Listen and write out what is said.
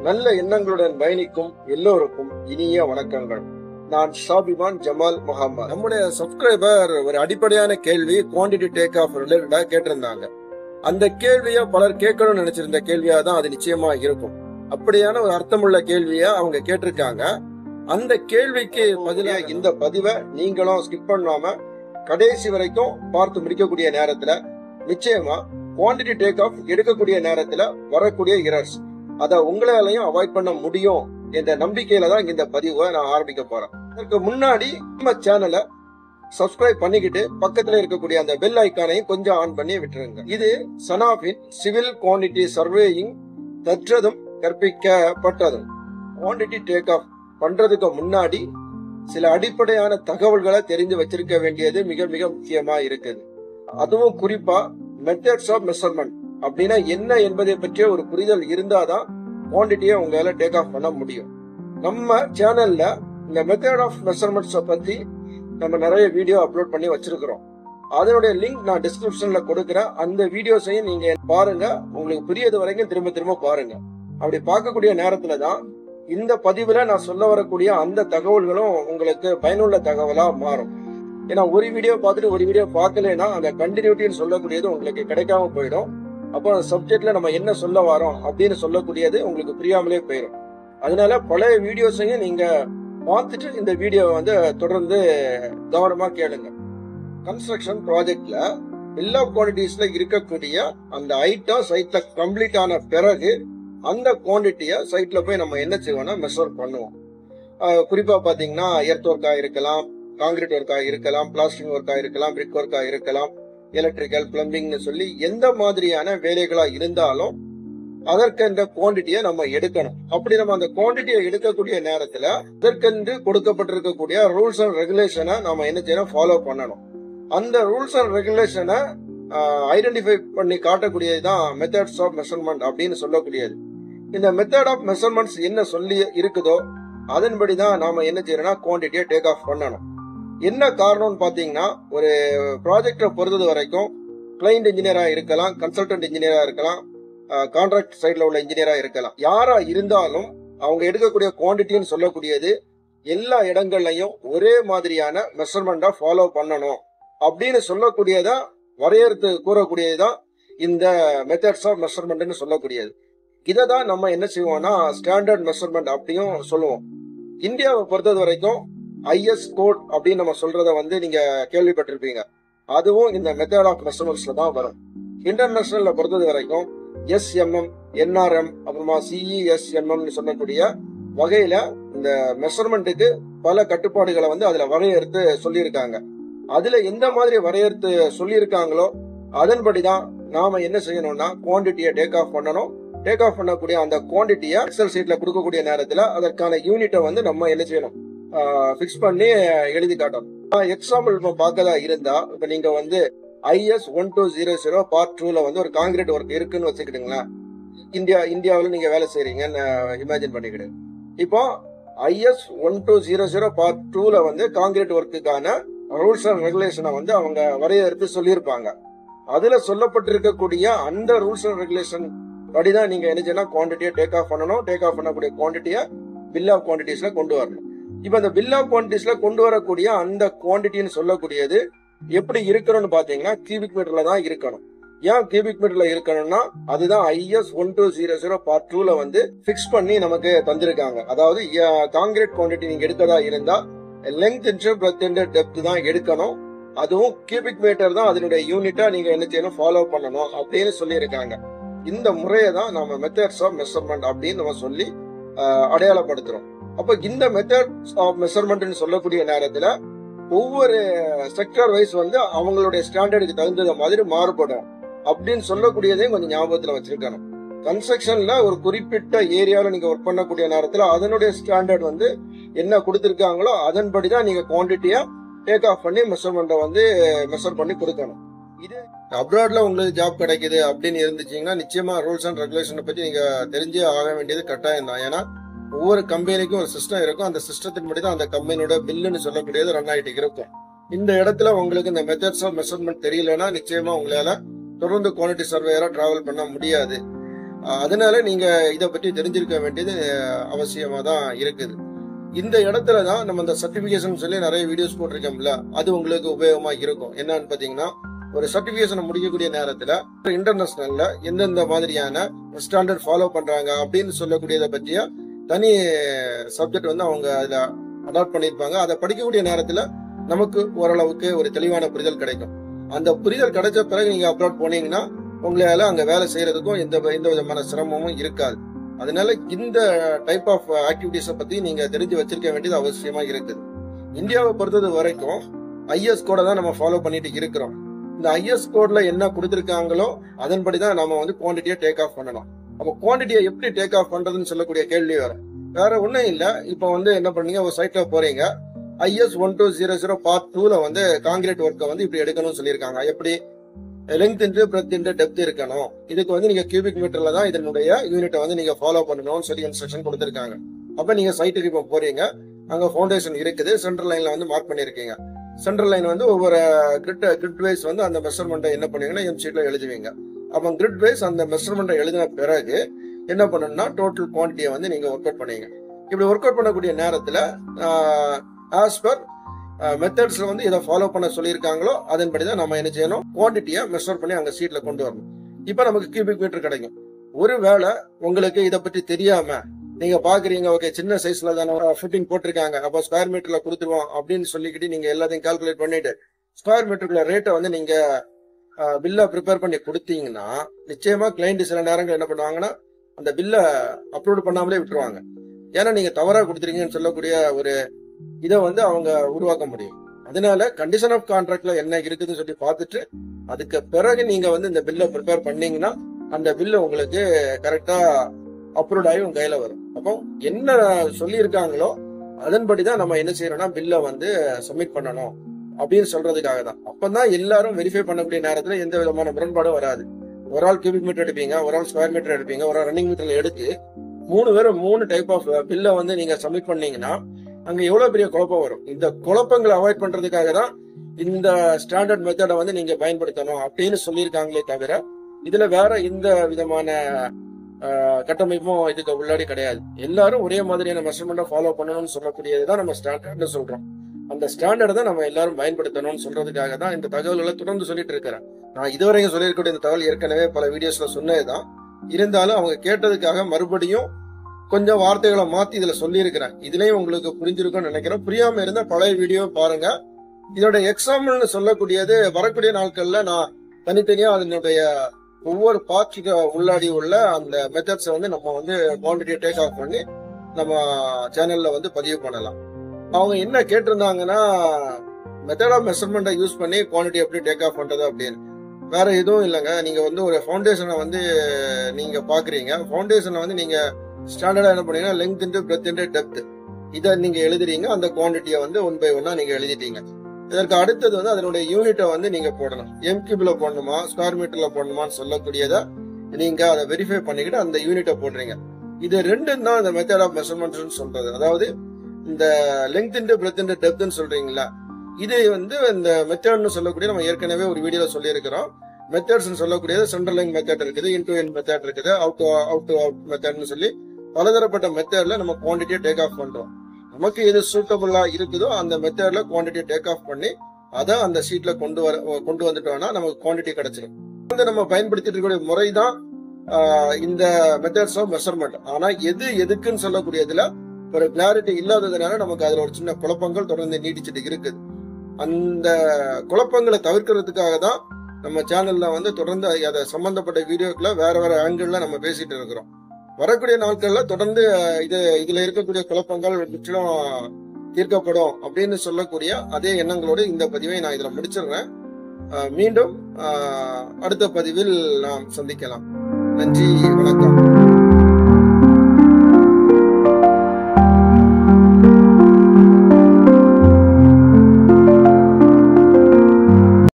நல்ல எண்ணங்களுடன் பயணிக்கும் எல்லோருக்கும் இனிய வணக்கங்கள். நான் ஷாபிமான் ஜமால் முகமது. நம்முடைய சப்ஸ்கிரைபர் ஒரு அடிப்படையான கேள்வி குவான்டிட்டி டேக் ஆஃப் ரிலேட்டடா கேட்டிருந்தாங்க. அந்த கேள்வியை பலர் கேட்கணும்னு நினைச்சிருந்த கேள்வியா தான் அது நிச்சயமா இருக்கும். அப்படியான ஒரு அர்த்தமுள்ள கேள்வியா அவங்க கேட்டிருக்காங்க. அந்த கேள்விக்கு பதிலா இந்த பதிவை நீங்களும் ஸ்கிப் பண்ணாம கடைசி வரைக்கும் பார்த்து முடிக்கக்கூடிய நேரத்துல நிச்சயமா குவான்டிட்டி டேக் ஆஃப் எடுக்கக்கூடிய நேரத்துல வரக்கூடிய எரர்ஸ் அத உங்களாலையும் அவாய்ட் பண்ண முடியும் என்ற நம்பிக்கையில தான் இந்த பதிவை நான் ஆரம்பிக்க போறேன். இதற்கு முன்னாடி நம்ம சேனலை சப்ஸ்கிரைப் பண்ணிக்கிட்டு பக்கத்துல இருக்கக்கூடிய அந்த பெல் ஐக்கானையும் கொஞ்சம் ஆன் பண்ணி விட்டுருங்க. இது சனாபின் சிவில் குவான்டிட்டி சர்வேயிங் தற்றதும் கற்பிக்கப்பட்டதும். குவான்டிட்டி டேக் ஆஃப் பண்றதுக்கு முன்னாடி சில அடிப்படையான தகவல்களை தெரிந்து வச்சிருக்க வேண்டியது மிக மிக முக்கியமா இருக்குது. அதுவும் குறிப்பா மெத்தட்ஸ் ஆஃப் மெஷர்மெண்ட் அப்படின்னா என்ன என்பதை பற்றிய ஒரு புரிதல் இருந்தாதான் குவான்டிட்டியை உங்களால டேக் ஆஃப் பண்ண முடியும். நம்ம சேனல்ல இந்த மெத்தட் ஆஃப் மெஷர்மெண்ட்ஸ் பத்தி நம்ம நிறைய வீடியோ அப்லோட் பண்ணி வச்சிருக்கிறோம். அதனுடைய லிங்க் நான் டிஸ்கிரிப்ஷன்ல கொடுக்கிறேன். அந்த வீடியோஸையும் நீங்க பாருங்க. உங்களுக்கு புரியாது வரைக்கும் திரும்ப திரும்ப பாருங்க. அப்படி பார்க்கக்கூடிய நேரத்துல தான் இந்த பதிவுல நான் சொல்ல வரக்கூடிய அந்த தகவல்களும் உங்களுக்கு பயனுள்ள தகவலா மாறும். ஏன்னா ஒரு வீடியோ பார்த்துட்டு ஒரு வீடியோ பார்க்கலன்னா அந்த கண்டினியூட்டின்னு சொல்லக்கூடியது உங்களுக்கு கிடைக்காம போயிடும். அப்போ அந்த சப்ஜெக்ட்ல நம்ம என்ன சொல்ல வரோம் அப்படின்னு சொல்லக்கூடியது உங்களுக்கு புரியாமலே போயிடும். அதனால பழைய வீடியோஸையும் நீங்க பார்த்துட்டு இந்த வீடியோவை தொடர்ந்து கவனமா கேளுங்க. கன்ஸ்ட்ரக்ஷன் ப்ராஜெக்ட்ல எல்லா குவான்டிட்டிஸ்ல இருக்கக்கூடிய அந்த ஐட்டம் சைட்ல கம்ப்ளீட் ஆன பிறகு அந்த குவான்டிட்டியை சைட்ல போய் நம்ம என்ன செய்வோம்னா மெஷர் பண்ணுவோம். குறிப்பா பாத்தீங்கன்னா எர்த் ஒர்க்கா இருக்கலாம், காங்கிரீட் ஒர்க்கா இருக்கலாம், பிளாஸ்டிக் ஒர்க்கா இருக்கலாம், பிரிக் ஒர்க்கா இருக்கலாம், எலக்ட்ரிக்கல் பிளம்பிங்னு சொல்லி எந்த மாதிரியான வேலைகளா இருந்தாலும் அதற்கென்ற குவான்டிட்டியை நம்ம எடுக்கணும். அப்படி நம்ம அந்த குவான்டிட்டியை எடுக்கக்கூடிய நேரத்துல அதற்கென்று கொடுக்கப்பட்டிருக்கக்கூடிய ரூல்ஸ் அண்ட் ரெகுலேஷனை நம்ம என்ன செய்யணும், ஃபாலோ பண்ணணும். அந்த ரூல்ஸ் அண்ட் ரெகுலேஷனை ஐடென்டிஃபை பண்ணி காட்டக்கூடியதுதான் மெத்தட்ஸ் ஆஃப் மெஷர்மெண்ட் அப்படின்னு சொல்லக்கூடியது. இந்த மெத்தட் ஆஃப் மெஷர்மெண்ட்ஸ் என்ன சொல்லி இருக்குதோ அதன்படிதான் நாம என்ன செய்யறோம்னா குவான்டிட்டியை டேக் ஆஃப் பண்ணணும். என்ன காரணம்னு பாத்தீங்கன்னா ஒரு ப்ராஜெக்டை பொறுத்தது வரைக்கும் கிளைண்ட் இன்ஜினியரா இருக்கலாம், கன்சல்டன்ட் இன்ஜினியரா இருக்கலாம், கான்ட்ராக்ட் சைட்ல உள்ள இன்ஜினியரா இருக்கலாம். யாரா இருந்தாலும் அவங்க எடுக்கக்கூடிய குவான்டிட்டின்னு சொல்லக்கூடியது எல்லா இடங்கள்லயும் ஒரே மாதிரியான மெஷர்மெண்டா ஃபாலோ பண்ணணும் அப்படின்னு சொல்லக்கூடியதா வரையறுத்து கூறக்கூடியதுதான் இந்த மெத்தட்ஸ் ஆஃப் மெஷர்மெண்ட்னு சொல்லக்கூடியது. இதை தான் நம்ம என்ன செய்வோம்னா ஸ்டாண்டர்ட் மெஷர்மெண்ட் அப்படியும் சொல்லுவோம். இந்தியாவை பொறுத்தது வரைக்கும் ஐஎஸ் கோட் அப்படின்னு நம்ம சொல்றத நீங்க கேள்விப்பட்டிருப்பீங்க. அதுவும் இந்த மெத்தட் ஆஃப் மெஷர்மெண்ட்ஸ்ல தான் வரும். இன்டர்நேஷனல்ல பொறுத்தது வரைக்கும் எஸ்எம்எம், என்ஆர்எம், அப்புறமா சிஇஎஸ்எம்எம் சொல்லக்கூடிய வகையில இந்த மெஷர்மெண்ட்டுக்கு பல கட்டுப்பாடுகளை அதுல வரையறுத்து சொல்லியிருக்காங்க. அதுல எந்த மாதிரி வரையறுத்து சொல்லியிருக்காங்களோ அதன்படிதான் நாம என்ன செய்யணும்னா குவான்டிட்டியை டேக் ஆஃப் பண்ணணும். டேக் ஆஃப் பண்ணக்கூடிய அந்த குவான்டிட்டியை எக்ஸல் சீட்ல கொடுக்கக்கூடிய நேரத்துல அதற்கான யூனிட்டை நம்ம என்ன செய்யணும், பிக்ஸ் பண்ணி எழுதி காட்டணும். எக்ஸாம்பிள் இப்ப பார்க்கதா இருந்தா இப்ப நீங்க IS 1200 பார்ட் 2ல ஒரு காங்கிரீட் ஒர்க் இருக்குன்னு வச்சுக்கிட்டுங்களேன். இந்தியாவில் நீங்க வேலை செய்றீங்கன்னு இமேஜின் பண்ணிக்கிடு. இப்போ IS 1200 பார்ட் 2ல காங்கிரீட் ஒர்க்குக்கான ரூல்ஸ் அண்ட் ரெகுலேஷனை அவங்க வரையறுத்து சொல்லியிருப்பாங்க. அதுல சொல்லப்பட்டிருக்கக்கூடிய அந்த ரூல்ஸ் அண்ட் ரெகுலேஷன் படிதான் நீங்க என்ன செய்யணும், குவான்டிட்டியை டேக் ஆஃப் பண்ணணும். டேக் ஆஃப் பண்ணக்கூடிய குவான்டிட்டியை பில் ஆஃப் குவான்டிட்டிஸ்ல கொண்டு வரணும். இப்ப அந்த பில் ஆஃப் குவான்டிட்டிஸ்ல கொண்டு வரக்கூடிய அந்த குவான்டிட்டின்னு சொல்லக்கூடியது எப்படி இருக்கணும்னு பாத்தீங்கன்னா கியூபிக் மீட்டர்ல தான் இருக்கணும். ஏன் கியூபிக் மீட்டர்ல இருக்கணும்னா அதுதான் IS 1200 பார்ட் 2ல பிக்ஸ் பண்ணி நமக்கு தந்திருக்காங்க. அதாவது காங்கிரீட் குவான்டிட்டி நீங்க எடுக்கதா இருந்தா length into breadth into depth தான் எடுக்கணும். அதுவும் கியூபிக் மீட்டர் தான் அதனுடைய யூனிட்டா நீங்க என்ன செய்யணும், ஃபாலோ பண்ணணும் அப்படின்னு சொல்லியிருக்காங்க. இந்த முறையை தான் நம்ம மெத்தட்ஸ் ஆஃப் மெஷர்மெண்ட் அப்படின்னு நம்ம சொல்லி அடையாளப்படுத்துறோம். அப்ப இந்த மெத்தட்ஸ் ஆஃப் மெஷர்மெண்ட் சொல்லக்கூடிய நேரத்துல ஒவ்வொரு செக்டர் வைஸ் அவங்களுடைய ஸ்டாண்டர்டுக்கு தகுந்த மாதிரி மாறுபடும் அப்படின்னு சொல்லக்கூடியதையும் கொஞ்சம் ஞாபகத்துல வச்சிருக்கணும். கன்ஸ்ட்ரக்ஷன்ல ஒரு குறிப்பிட்ட ஏரியாவில் நீங்க ஒர்க் பண்ணக்கூடிய நேரத்துல அதனுடைய ஸ்டாண்டர்ட் என்ன கொடுத்திருக்காங்களோ அதன்படிதான் நீங்க குவான்டிட்டியா டேக் ஆஃப் பண்ணி மெஷர்மெண்ட்டை மெஷர் பண்ணி கொடுக்கணும். இது அப்ராட்ல உங்களுக்கு ஜாப் கிடைக்குது அப்படின்னு இருந்துச்சீங்கன்னா நிச்சயமா ரூல்ஸ் அண்ட் ரெகுலேஷனை பத்தி நீங்க தெரிஞ்சே ஆக வேண்டியது கட்டாயம் தான். ஏன்னா ஒவ்வொரு கம்பெனிக்கும் ஒரு சிஸ்டம் இருக்கும். அந்த சிஸ்டத்தின் படி தான் அந்த கம்பெனியோட பில்லுன்னு சொல்லக்கூடியது ரன் ஆகிட்டு இருக்கும். இந்த இடத்துல உங்களுக்கு இந்த மெத்தட்ஸ் ஆஃப் மெஷர்மெண்ட் தெரியலன்னா நிச்சயமா உங்களால தொடர்ந்து குவாலிட்டி சர்வேயரா டிராவல் பண்ண முடியாது. அதனால நீங்க இதை பற்றி தெரிஞ்சிருக்க வேண்டியது அவசியமா தான் இருக்குது. இந்த இடத்துல தான் நம்ம இந்த சர்டிபிகேஷன் சொல்லி நிறைய வீடியோஸ் போட்டிருக்கோம்ல, அது உங்களுக்கு உபயோகமா இருக்கும். என்னன்னு பாத்தீங்கன்னா, ஒரு சர்டிபிகேஷன் முடிக்கக்கூடிய நேரத்துல இன்டர்நேஷனல்ல எந்தெந்த மாதிரியான ஸ்டாண்டர்ட் ஃபாலோ பண்றாங்க அப்படின்னு சொல்லக்கூடியதை பற்றிய தனி சப்ஜெக்ட் வந்து அவங்க அதுல அடாப்ட் பண்ணிருப்பாங்க. அதை படிக்கக்கூடிய நேரத்துல நமக்கு ஓரளவுக்கு ஒரு தெளிவான புரிதல் கிடைக்கும். அந்த புரிதல் கிடைச்ச பிறகு நீங்க அப்லோட் போனீங்கன்னா உங்களால அங்க வேலை செய்யறதுக்கும் எந்த விதமான சிரமமும் இருக்காது. அதனால இந்த டைப் ஆஃப் ஆக்டிவிட்டிஸை பத்தி நீங்க தெரிஞ்சு வச்சிருக்க வேண்டியது அவசியமா இருக்குது. இந்தியாவை பொறுத்தது வரைக்கும் ஐஎஸ் கோடை தான் நம்ம ஃபாலோ பண்ணிட்டு இருக்கிறோம். இந்த ஐஎஸ் கோட்ல என்ன கொடுத்திருக்காங்களோ அதன்படிதான் நம்ம வந்து குவான்டிட்டியை டேக் ஆஃப் பண்ணணும். அப்போ குவான்டிட்டியை எப்படி டேக் ஆஃப் பண்றதுன்னு சொல்லக்கூடிய கேள்வி வேற ஒண்ணும் இல்ல. இப்போ வந்து என்ன பண்ணீங்க, ஒரு சைட்ல போறீங்க, IS 1200 பார்ட் 2ல வந்து காங்கிரீட் ஒர்க்கை வந்து இப்படி எடுக்கணும்னு சொல்லியிருக்காங்க. எப்படி length into breadth into depth இருக்கணும், இதுக்கு வந்து நீங்க கியூபிக் மீட்டர்ல தான் இதனுடைய யூனிட்டை வந்து நீங்க ஃபாலோ பண்ணணும்னு சொல்லி இன்ஸ்ட்ரக்ஷன் கொடுத்திருக்காங்க. அப்ப நீங்க சைட்டுக்கு இப்போ போறீங்க, அங்க ஃபவுண்டேஷன் இருக்குது, சென்ட்ரல் லைன்ல வந்து மார்க் பண்ணிருக்கீங்க. சென்ட்ரல் லைன் வந்து ஒவ்வொரு கிரிட் வைஸ் வந்து அந்த மெஷர்மெண்ட்டை என்ன பண்ணுவீங்கன்னா எம் ஷீட்ல எழுதுவீங்க. அப்ப கிரிட் வைஸ் அந்த மெஷர்மெண்ட்டை எழுதின பிறகு என்ன பண்ணணும்னா டோட்டல் குவான்டிட்டியை வந்து நீங்க ஒர்க் அவுட் பண்ணீங்க. இப்படி ஒர்க் அவுட் பண்ணக்கூடிய நேரத்துல ஆஸ் பர் மெத்தட்ஸ்ல வந்து இதை ஃபாலோ பண்ண சொல்லியிருக்காங்களோ அதன்படிதான் நம்ம என்ன செய்யணும், குவான்டிட்டியை மெஷர் பண்ணி அங்க சீட்ல கொண்டு வரணும். இப்ப நமக்கு கியூபிக் மீட்டர் கிடைக்கும். ஒருவேளை உங்களுக்கு இதை பற்றி தெரியாம நீங்க பாக்குறீங்க, ஓகே சின்ன சைஸ்ல தானே ஃபிட்டிங் போட்டிருக்காங்க, அப்ப ஸ்கொயர் மீட்டர்ல கொடுத்துருவோம் அப்படின்னு சொல்லிக்கிட்டு நீங்க எல்லாத்தையும் கால்குலேட் பண்ணிட்டு ஸ்கொயர் மீட்டருக்குள்ள ரேட்டை வந்து நீங்க பில்லை ப்ரிப்பேர் பண்ணி கொடுத்தீங்கன்னா நிச்சயமா கிளைண்ட் சில நேரங்கள் என்ன பண்ணுவாங்கன்னா அந்த பில்லை அப்லோட் பண்ணாமலே விட்டுருவாங்க. ஏன்னா நீங்க தவறா கொடுத்துருக்கீங்கன்னு சொல்லக்கூடிய ஒரு இதை வந்து அவங்க உருவாக்க முடியும். அதனால கண்டிஷன் ஆஃப் கான்ட்ராக்ட்ல என்ன இருக்குதுன்னு சொல்லி பார்த்துட்டு அதுக்கு பிறகு நீங்க வந்து இந்த பில்லை ப்ரிப்பேர் பண்ணீங்கன்னா அந்த பில்லு உங்களுக்கு கரெக்டா அப்ரூவ் ஆகி உங்க கையில வரும். அப்போ என்ன சொல்லியிருக்காங்களோ அதன்படிதான் நம்ம என்ன செய்யறோம்னா பில்லை வந்து சப்மிட் பண்ணணும் அப்படின்னு சொல்றதுக்காக தான். அப்பதான் எல்லாரும் வெரிஃபை பண்ணக்கூடிய நேரத்துல எந்த விதமான முரண்பாடும் வராது. ஒரு ஆள் கியூபிக் மீட்டர் எடுப்பீங்க, ஒரு ஆள் ஸ்கொயர் மீட்டர் எடுப்பீங்க, ஒரு ஆள் ரன்னிங் மீட்டர்ல எடுத்து 3 பேரும் 3 டைப் ஆஃப் பில்லை வந்து நீங்க சப்மிட் பண்ணீங்கன்னா அங்க எவ்வளவு பெரிய குழப்பம் வரும். இந்த குழப்பங்களை அவாய்ட் பண்றதுக்காக தான் இந்த ஸ்டாண்டர்ட் மெத்தடை வந்து நீங்க பயன்படுத்தணும் அப்படின்னு சொல்லியிருக்காங்களே தவிர இதுல வேற எந்த விதமான கட்டமைப்பும் இதுக்கு உள்ளாடி கிடையாது. எல்லாரும் ஒரே மாதிரியான மெஷர்மெண்ட்டை ஃபாலோ பண்ணணும்னு சொல்லக்கூடியதுதான் நம்ம ஸ்டாண்டர்ட்னு சொல்றோம். அந்த ஸ்டாண்டர்ட் தான் நம்ம எல்லாரும் பயன்படுத்தணும்னு சொல்றதுக்காக தான் இந்த தகவல்களை தொடர்ந்து சொல்லிட்டு இருக்கிறேன். நான் இதுவரைக்கும் சொல்லியிருக்கக்கூடிய இந்த தகவல் ஏற்கனவே பல வீடியோஸ்ல சொன்னதுதான். இருந்தாலும் அவங்க கேட்டதுக்காக மறுபடியும் கொஞ்சம் வார்த்தைகளை மாத்தி இதுல சொல்லியிருக்கிறேன். இதுலயும் உங்களுக்கு புரிஞ்சிருக்கும்னு நினைக்கிறேன். புரியாம இருந்தா பழைய வீடியோ பாருங்க. இதோட எக்ஸாம்பிள்னு சொல்லக்கூடியது வரக்கூடிய நாட்கள்ல நான் தனித்தனியா அதனுடைய ஒவ்வொரு பார்ட்ஸுக்கு உள்ளாடி உள்ள அந்த மெத்தட்ஸை வந்து நம்ம வந்து குவான்டிட்டியை டேக் ஆஃப் பண்ணி நம்ம சேனல்ல வந்து பதிவு பண்ணலாம். அவங்க என்ன கேட்டிருந்தாங்கன்னா மெத்தட் ஆஃப் மெஷர்மெண்ட்டை யூஸ் பண்ணி குவான்டிட்டி எப்படி டேக் ஆஃப் பண்றது அப்படின்னு. வேற எதுவும் இல்லைங்க. நீங்க வந்து ஒரு ஃபவுண்டேஷனை வந்து நீங்க பாக்குறீங்க. ஃபவுண்டேஷனை வந்து நீங்க ஸ்டாண்டர்டா என்ன பண்ணீங்கன்னா length into breadth into depth இதை நீங்க எழுதுறீங்க. அந்த குவான்டிட்டியை வந்து 1 by 1 நீங்க எழுதிட்டீங்க. இதற்கு அடுத்தது வந்து அதனுடைய யூனிட்டை வந்து நீங்க போடணும். எம்கியூப்ல போடணுமா ஸ்கொயர் மீட்டர்ல போடணுமான்னு சொல்லக்கூடியதை நீங்க அதை வெரிஃபை பண்ணிக்கிட்டு அந்த யூனிட்டை போடுறீங்க. இது ரெண்டும் தான் இந்த மெத்தட் ஆஃப் மெஷர்மெண்ட்ஸ் சொல்றது. அதாவது இந்த லெங்த் இன்டு பிரெத் இன்டு டெப்த்னு சொல்றீங்களா, இது வந்து இந்த மெத்தட்னு சொல்லக்கூடிய நம்ம ஏற்கனவே ஒரு வீடியோல சொல்லி இருக்கிறோம். மெத்தட்ஸ் சொல்லக்கூடியது சென்ட்ரல் லைன் மெத்தட் இருக்குது, இன் டு என் மெத்தட் இருக்குது, அவுட் டு அவுட் மெத்தட்னு சொல்லி பலதரப்பட்ட மெத்தட்ல நம்ம குவான்டிட்டியை டேக் ஆஃப் பண்றோம். நமக்கு எது சூட்டபிளா இருக்குதோ அந்த மெத்தட்ல குவான்டிட்டியை டேக் ஆஃப் பண்ணி அதை அந்த ஷீட்ல கொண்டு வந்துட்டோம்னா நமக்கு குவான்டிட்டி கிடைச்சிடும். வந்து நம்ம பயன்படுத்திட்டு இருக்கக்கூடிய முறை தான் இந்த மெத்தட்ஸ் ஆஃப் மெஷர்மெண்ட். ஆனா எது எதுக்குன்னு சொல்லக்கூடியதுல ஒரு கிளாரிட்டி இல்லாததுனால நமக்கு அதுல ஒரு சின்ன குழப்பங்கள் தொடர்ந்து நீடிச்சுட்டு இருக்குது. அந்த குழப்பங்களை தவிர்க்கிறதுக்காக தான் நம்ம சேனல்ல வந்து தொடர்ந்து அதை சம்பந்தப்பட்ட வீடியோக்களை வேற வேற ஆங்கிள் நம்ம பேசிட்டு இருக்கிறோம். வரக்கூடிய நாட்கள்ல தொடர்ந்து இதுல இருக்கக்கூடிய குழப்பங்கள் முற்றிலும் தீர்க்கப்படும் அப்படின்னு சொல்லக்கூடிய அதே எண்ணங்களோடு இந்த பதிவை நான் இதுல முடிச்சிடுறேன். மீண்டும் அடுத்த பதிவில் நாம் சந்திக்கலாம். நன்றி, வணக்கம்.